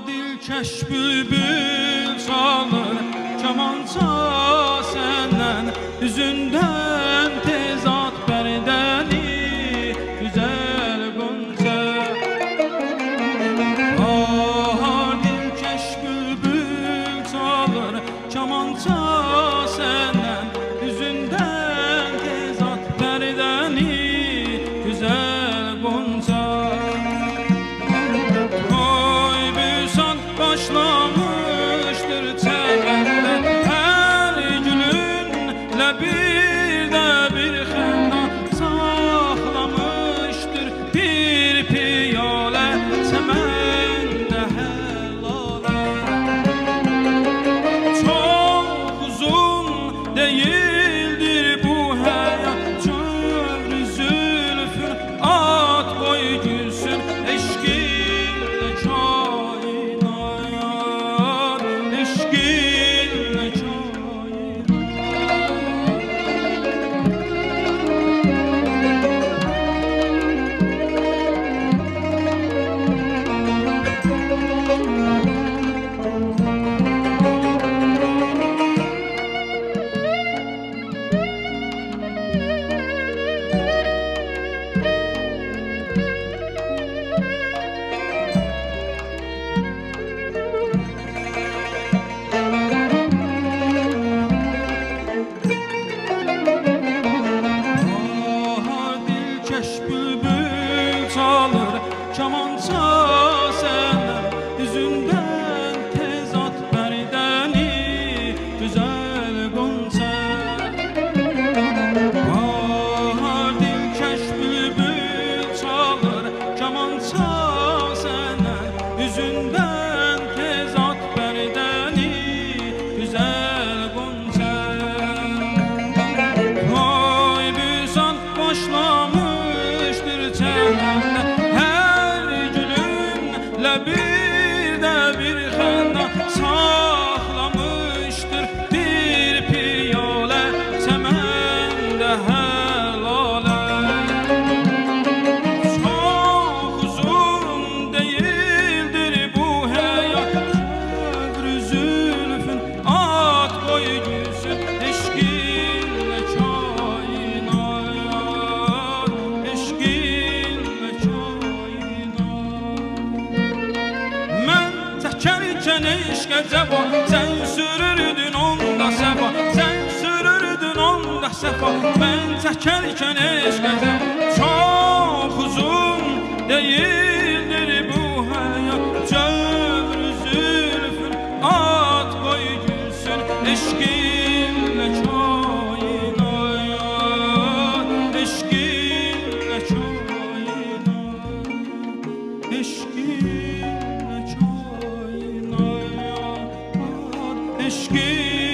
dilkeş bülbül çalır kamança senden, üzünden tezat berdeni güzel gonca. Dilkeş bülbül çalır kamança senden, üzünden tezat berdeni güzel gonca. Başlamıştır çevrende her gülünle bir de bir xenda, saxlamıştır bir piyale çemende helale. Çok uzun değildir bu hayat, çövrü zülfün at koy gülsün eşkinle kainat. Kamança senden, üzünden tezat berdeni güzel gonca. Dilkeş bülbül çalır kamança senden, üzünden tezat berdeni güzel gonca. Oy büsan başlamıştır çevrende bir de bir xenda, saxlamıştır bir piyale çemende helale. Çok uzun değildir bu hayat, çövrü zülfün at koy gülsün eşkinle kainat, eşkinle kainat. Çəkərkən eşqə cəfa, sən sürürdün onda səfa, sən sürürdün onda səfa. Mən çəkərkən eşqə cəfa, çox uzun değildir bu hayat, çövrü zülfün at koy gülsün eşkinlə kainat, eşkinlə kainat, eşkinlə kainat. Eşkin